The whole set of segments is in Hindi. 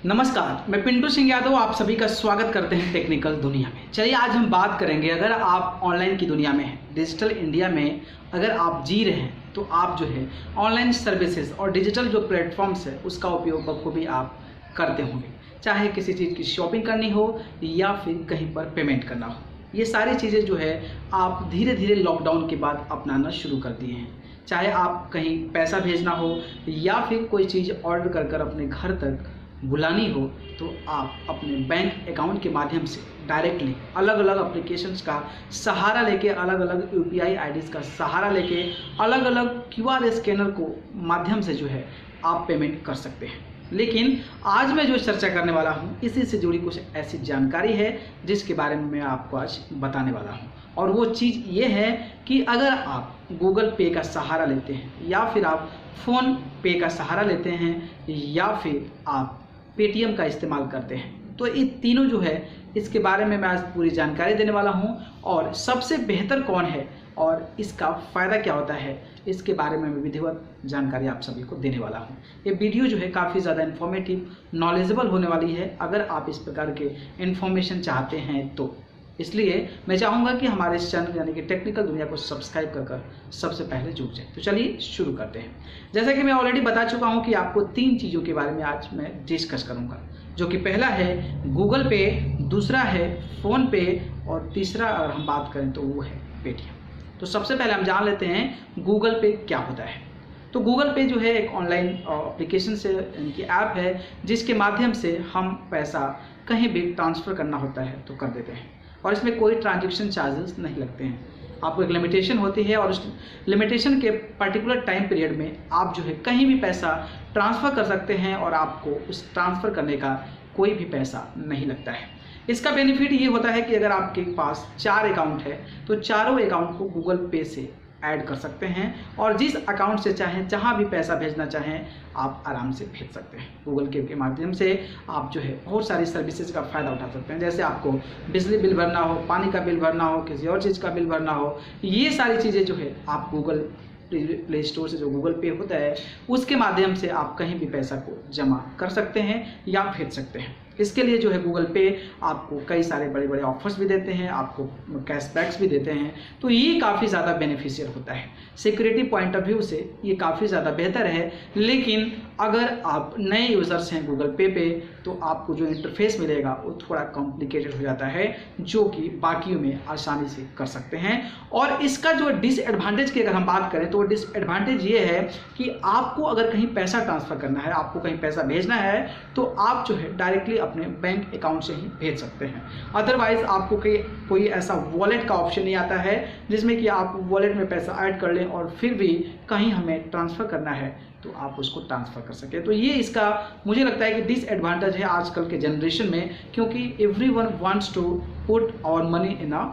नमस्कार, मैं पिंटू सिंह यादव आप सभी का स्वागत करते हैं टेक्निकल दुनिया में। चलिए आज हम बात करेंगे, अगर आप ऑनलाइन की दुनिया में हैं, डिजिटल इंडिया में अगर आप जी रहे हैं तो आप जो है ऑनलाइन सर्विसेज और डिजिटल जो प्लेटफॉर्म्स है उसका उपयोग बखूबी आप करते होंगे, चाहे किसी चीज़ की शॉपिंग करनी हो या फिर कहीं पर पेमेंट करना हो। ये सारी चीज़ें जो है आप धीरे धीरे लॉकडाउन के बाद अपनाना शुरू कर दिए हैं। चाहे आप कहीं पैसा भेजना हो या फिर कोई चीज़ ऑर्डर कर अपने घर तक बुलानी हो, तो आप अपने बैंक अकाउंट के माध्यम से डायरेक्टली अलग अलग एप्लीकेशंस का सहारा लेके, अलग अलग यूपीआई आईडीज़ का सहारा लेके, अलग अलग क्यूआर स्कैनर को माध्यम से जो है आप पेमेंट कर सकते हैं। लेकिन आज मैं जो चर्चा करने वाला हूँ इसी से जुड़ी कुछ ऐसी जानकारी है जिसके बारे में मैं आपको आज बताने वाला हूँ। और वो चीज़ ये है कि अगर आप गूगल पे का सहारा लेते हैं या फिर आप फ़ोन पे का सहारा लेते हैं या फिर आप पेटीएम का इस्तेमाल करते हैं, तो ये तीनों जो है इसके बारे में मैं आज पूरी जानकारी देने वाला हूं। और सबसे बेहतर कौन है और इसका फ़ायदा क्या होता है, इसके बारे में मैं विधिवत जानकारी आप सभी को देने वाला हूं। ये वीडियो जो है काफ़ी ज़्यादा इन्फॉर्मेटिव, नॉलेजेबल होने वाली है अगर आप इस प्रकार के इन्फॉर्मेशन चाहते हैं तो। इसलिए मैं चाहूँगा कि हमारे इस चैनल यानी कि टेक्निकल दुनिया को सब्सक्राइब कर सबसे पहले जुड़ जाए। तो चलिए शुरू करते हैं। जैसा कि मैं ऑलरेडी बता चुका हूँ कि आपको तीन चीज़ों के बारे में आज मैं डिस्कस करूँगा, जो कि पहला है गूगल पे, दूसरा है फ़ोन पे और तीसरा अगर हम बात करें तो वो है पेटीएम। तो सबसे पहले हम जान लेते हैं गूगल पे क्या होता है। तो गूगल पे जो है एक ऑनलाइन एप्लीकेशन से इनकी ऐप है जिसके माध्यम से हम पैसा कहीं भी ट्रांसफ़र करना होता है तो कर देते हैं, और इसमें कोई ट्रांजैक्शन चार्जेस नहीं लगते हैं। आपको एक लिमिटेशन होती है और उस लिमिटेशन के पर्टिकुलर टाइम पीरियड में आप जो है कहीं भी पैसा ट्रांसफ़र कर सकते हैं और आपको उस ट्रांसफ़र करने का कोई भी पैसा नहीं लगता है। इसका बेनिफिट ये होता है कि अगर आपके पास 4 अकाउंट है तो चारों अकाउंट को गूगल पे से ऐड कर सकते हैं और जिस अकाउंट से चाहें, जहां भी पैसा भेजना चाहें, आप आराम से भेज सकते हैं। गूगल पे के माध्यम से आप जो है बहुत सारी सर्विसेज का फ़ायदा उठा सकते हैं। जैसे आपको बिजली बिल भरना हो, पानी का बिल भरना हो, किसी और चीज़ का बिल भरना हो, ये सारी चीज़ें जो है आप गूगल प्ले स्टोर से जो गूगल पे होता है उसके माध्यम से आप कहीं भी पैसा को जमा कर सकते हैं या भेज सकते हैं। इसके लिए जो है गूगल पे आपको कई सारे बड़े बड़े ऑफर्स भी देते हैं, आपको कैशबैक्स भी देते हैं, तो ये काफ़ी ज़्यादा बेनिफिशियल होता है। सिक्योरिटी पॉइंट ऑफ व्यू से ये काफ़ी ज़्यादा बेहतर है। लेकिन अगर आप नए यूज़र्स हैं गूगल पे तो आपको जो इंटरफेस मिलेगा वो थोड़ा कॉम्प्लिकेटेड हो जाता है, जो कि बाकियों में आसानी से कर सकते हैं। और इसका जो डिसएडवांटेज की अगर हम बात करें तो डिसएडवांटेज ये है कि आपको अगर कहीं पैसा ट्रांसफ़र करना है, आपको कहीं पैसा भेजना है, तो आप जो है डायरेक्टली अपने बैंक अकाउंट से ही भेज सकते हैं। अदरवाइज आपको कोई ऐसा वॉलेट का ऑप्शन नहीं आता है जिसमें कि आप वॉलेट में पैसा ऐड कर लें और फिर भी कहीं हमें ट्रांसफ़र करना है तो आप उसको ट्रांसफ़र कर सकें। तो ये इसका मुझे लगता है कि डिसएडवांटेज है आजकल के जनरेशन में, क्योंकि everyone wants to put our money in a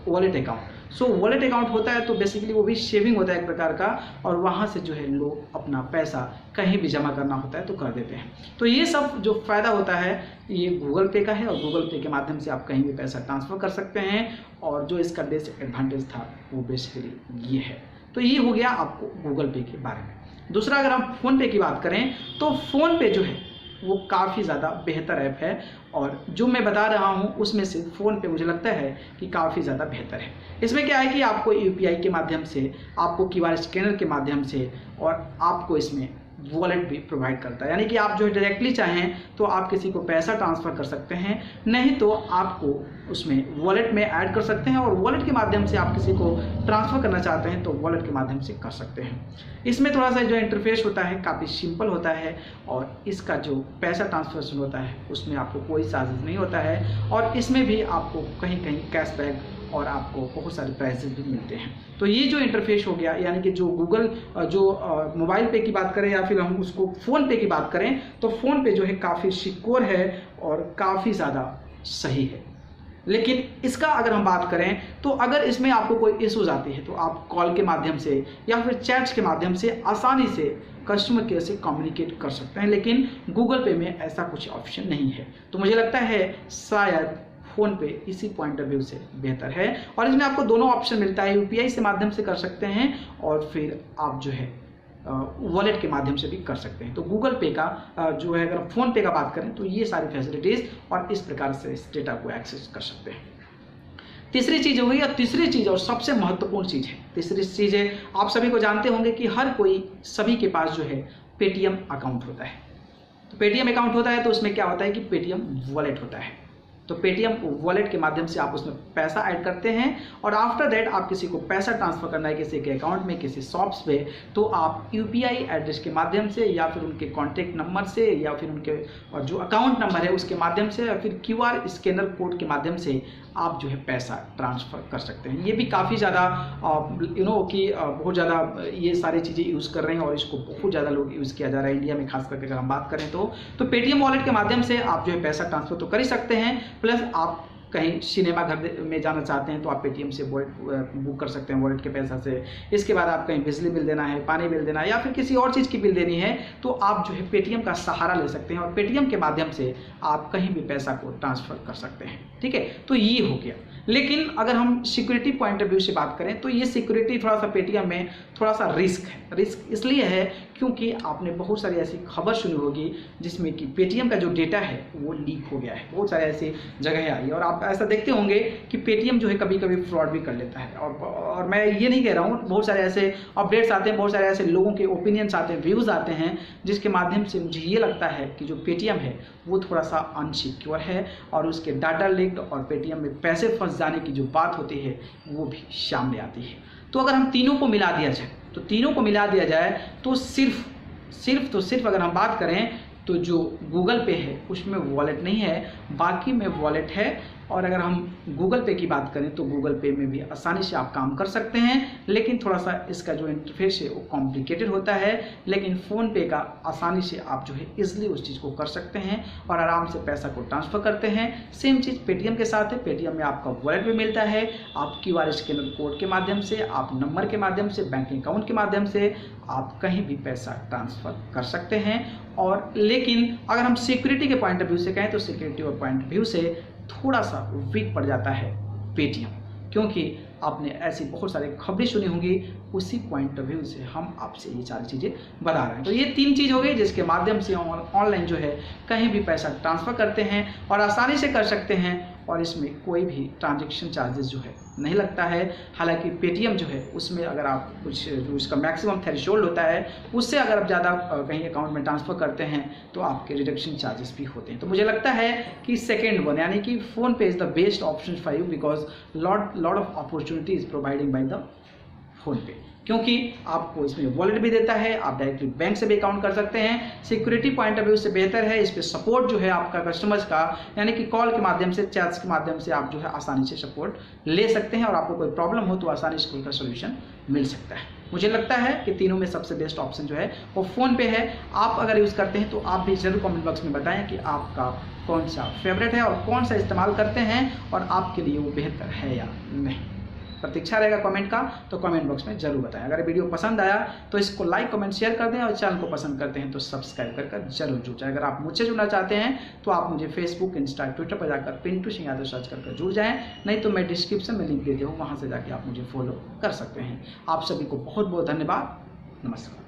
wallet account. So wallet account होता है तो बेसिकली वो भी सेविंग होता है एक प्रकार का, और वहाँ से जो है लोग अपना पैसा कहीं भी जमा करना होता है तो कर देते हैं। तो ये सब जो फ़ायदा होता है ये गूगल पे का है, और गूगल पे के माध्यम से आप कहीं भी पैसा ट्रांसफ़र कर सकते हैं। और जो इसका डिसएडवांटेज था वो बेसिकली ये है। तो ये हो गया आपको गूगल पे के बारे में। दूसरा अगर हम फ़ोन पे की बात करें तो फ़ोन पे जो है वो काफ़ी ज़्यादा बेहतर ऐप है, और जो मैं बता रहा हूँ उसमें से फ़ोन पे मुझे लगता है कि काफ़ी ज़्यादा बेहतर है। इसमें क्या है कि आपको यूपीआई के माध्यम से, आपको क्यूआर स्कैनर के माध्यम से, और आपको इसमें वॉलेट भी प्रोवाइड करता है। यानी कि आप जो डायरेक्टली चाहें तो आप किसी को पैसा ट्रांसफ़र कर सकते हैं, नहीं तो आपको उसमें वॉलेट में ऐड कर सकते हैं, और वॉलेट के माध्यम से आप किसी को ट्रांसफ़र करना चाहते हैं तो वॉलेट के माध्यम से कर सकते हैं। इसमें थोड़ा सा जो इंटरफेस होता है काफ़ी सिंपल होता है, और इसका जो पैसा ट्रांसफर होता है उसमें आपको कोई चार्जेस नहीं होता है, और इसमें भी आपको कहीं कहीं कैशबैक और आपको बहुत सारे प्राइजेस भी मिलते हैं। तो ये जो इंटरफेस हो गया, यानी कि जो गूगल जो मोबाइल पे की बात करें या फिर हम उसको फ़ोन पे की बात करें, तो फ़ोन पे जो है काफ़ी सिक्योर है और काफ़ी ज़्यादा सही है। लेकिन इसका अगर हम बात करें तो अगर इसमें आपको कोई इश्यूज आती है तो आप कॉल के माध्यम से या फिर चैट्स के माध्यम से आसानी से कस्टमर केयर से कम्युनिकेट कर सकते हैं, लेकिन गूगल पे में ऐसा कुछ ऑप्शन नहीं है। तो मुझे लगता है शायद फ़ोन पे इसी पॉइंट ऑफ व्यू से बेहतर है, और इसमें आपको दोनों ऑप्शन मिलता है। यूपीआई से माध्यम से कर सकते हैं और फिर आप जो है वॉलेट के माध्यम से भी कर सकते हैं। तो गूगल पे का जो है, अगर फ़ोन पे का बात करें तो ये सारी फैसिलिटीज़ और इस प्रकार से इस डेटा को एक्सेस कर सकते हैं। तीसरी चीज़ हो गई, और तीसरी चीज़ और सबसे महत्वपूर्ण चीज़ है, तीसरी चीज़ है, आप सभी को जानते होंगे कि हर कोई, सभी के पास जो है पेटीएम अकाउंट होता है। तो पेटीएम अकाउंट होता है तो उसमें क्या होता है कि पेटीएम वॉलेट होता है। तो पेटीएम वॉलेट के माध्यम से आप उसमें पैसा ऐड करते हैं और आफ्टर दैट आप किसी को पैसा ट्रांसफ़र करना है किसी के अकाउंट में, किसी शॉप्स पे, तो आप यूपीआई एड्रेस के माध्यम से या फिर उनके कॉन्टैक्ट नंबर से या फिर उनके और जो अकाउंट नंबर है उसके माध्यम से या फिर क्यूआर स्कैनर कोड के माध्यम से आप जो है पैसा ट्रांसफ़र कर सकते हैं। ये भी काफ़ी ज़्यादा कि बहुत ज़्यादा ये सारी चीज़ें यूज़ कर रहे हैं और इसको बहुत ज़्यादा लोग यूज़ किया जा रहा है इंडिया में, खास करके अगर हम बात करें तो पेटीएम वॉलेट के माध्यम से आप जो है पैसा ट्रांसफ़र तो कर ही सकते हैं, प्लस आप कहीं सिनेमा घर में जाना चाहते हैं तो आप पेटीएम से बुक कर सकते हैं वॉलेट के पैसा से। इसके बाद आप कहीं बिजली बिल देना है, पानी बिल देना है या फिर किसी और चीज़ की बिल देनी है तो आप जो है पेटीएम का सहारा ले सकते हैं और पेटीएम के माध्यम से आप कहीं भी पैसा को ट्रांसफ़र कर सकते हैं। ठीक है, तो ये हो गया। लेकिन अगर हम सिक्योरिटी पॉइंट ऑफ व्यू से बात करें तो ये सिक्योरिटी थोड़ा सा पेटीएम में थोड़ा सा रिस्क है। रिस्क इसलिए है क्योंकि आपने बहुत सारी ऐसी खबर सुनी होगी जिसमें कि पेटीएम का जो डेटा है वो लीक हो गया है। बहुत सारे ऐसी जगह आई और आप ऐसा देखते होंगे कि पेटीएम जो है कभी कभी फ्रॉड भी कर लेता है। और मैं ये नहीं कह रहा हूँ, बहुत सारे ऐसे अपडेट्स आते हैं, बहुत सारे ऐसे लोगों के ओपिनियंस आते हैं, व्यूज़ आते हैं, जिसके माध्यम से मुझे ये लगता है कि जो पेटीएम है वो थोड़ा सा अनसिक्योर है और उसके डाटा लीक्ड और पेटीएम में पैसे फंस जाने की जो बात होती है वो भी सामने आती है। तो अगर हम तीनों को मिला दिया जाए तो सिर्फ अगर हम बात करें तो जो गूगल पे है उसमें वॉलेट नहीं है, बाकी में वॉलेट है। और अगर हम गूगल पे की बात करें तो गूगल पे में भी आसानी से आप काम कर सकते हैं, लेकिन थोड़ा सा इसका जो इंटरफेस है वो कॉम्प्लिकेटेड होता है। लेकिन फ़ोन पे का आसानी से आप जो है ईजिली उस चीज़ को कर सकते हैं और आराम से पैसा को ट्रांसफ़र करते हैं। सेम चीज़ पेटीएम के साथ है, पेटीएम में आपका वॉलेट भी मिलता है, आप क्यूआर स्कैनर कोड के माध्यम से, आप नंबर के माध्यम से, बैंक अकाउंट के माध्यम से आप कहीं भी पैसा ट्रांसफ़र कर सकते हैं। और लेकिन अगर हम सिक्योरिटी के पॉइंट ऑफ व्यू से कहें तो सिक्योरिटी और पॉइंट ऑफ व्यू से थोड़ा सा वीक पड़ जाता है पेटीएम, क्योंकि आपने ऐसी बहुत सारी खबरें सुनी होंगी। उसी पॉइंट ऑफ व्यू से हम आपसे ये सारी चीज़ें बता रहे हैं। तो ये तीन चीज़ हो गई जिसके माध्यम से ऑनलाइन जो है कहीं भी पैसा ट्रांसफ़र करते हैं और आसानी से कर सकते हैं और इसमें कोई भी ट्रांजैक्शन चार्जेस जो है नहीं लगता है। हालांकि पेटीएम जो है उसमें अगर आप कुछ जो इसका मैक्सिमम थ्रेशोल्ड होता है उससे अगर आप ज़्यादा कहीं अकाउंट में ट्रांसफ़र करते हैं तो आपके रिडक्शन चार्जेस भी होते हैं। तो मुझे लगता है कि सेकेंड वन यानी कि फ़ोन पे is the best option for you because lot of opportunity is providing by the phone पे, क्योंकि आपको इसमें वॉलेट भी देता है, आप डायरेक्टली बैंक से भी अकाउंट कर सकते हैं। सिक्योरिटी पॉइंट ऑफ व्यू से बेहतर है, इस पर सपोर्ट जो है आपका कस्टमर्स का यानी कि कॉल के माध्यम से, चैट्स के माध्यम से आप जो है आसानी से सपोर्ट ले सकते हैं और आपको कोई प्रॉब्लम हो तो आसानी से उसका सोल्यूशन मिल सकता है। मुझे लगता है कि तीनों में सबसे बेस्ट ऑप्शन जो है वो फ़ोन पे है। आप अगर यूज़ करते हैं तो आप भी ज़रूर कमेंट बॉक्स में बताएं कि आपका कौन सा फेवरेट है और कौन सा इस्तेमाल करते हैं और आपके लिए वो बेहतर है या नहीं। प्रतीक्षा रहेगा कमेंट का, तो कमेंट बॉक्स में जरूर बताएं। अगर वीडियो पसंद आया तो इसको लाइक कमेंट शेयर कर दें और चैनल को पसंद करते हैं तो सब्सक्राइब कर जरूर जुड़ जाए। अगर आप मुझसे जुड़ना चाहते हैं तो आप मुझे फेसबुक, इंस्टा, ट्विटर पर जाकर पिंटू सिंह यादव सर्च कर जुड़ जाएं, नहीं तो मैं डिस्क्रिप्शन में लिंक दे दिया हूँ, वहाँ से जाके आप मुझे फॉलो कर सकते हैं। आप सभी को बहुत बहुत धन्यवाद। नमस्कार।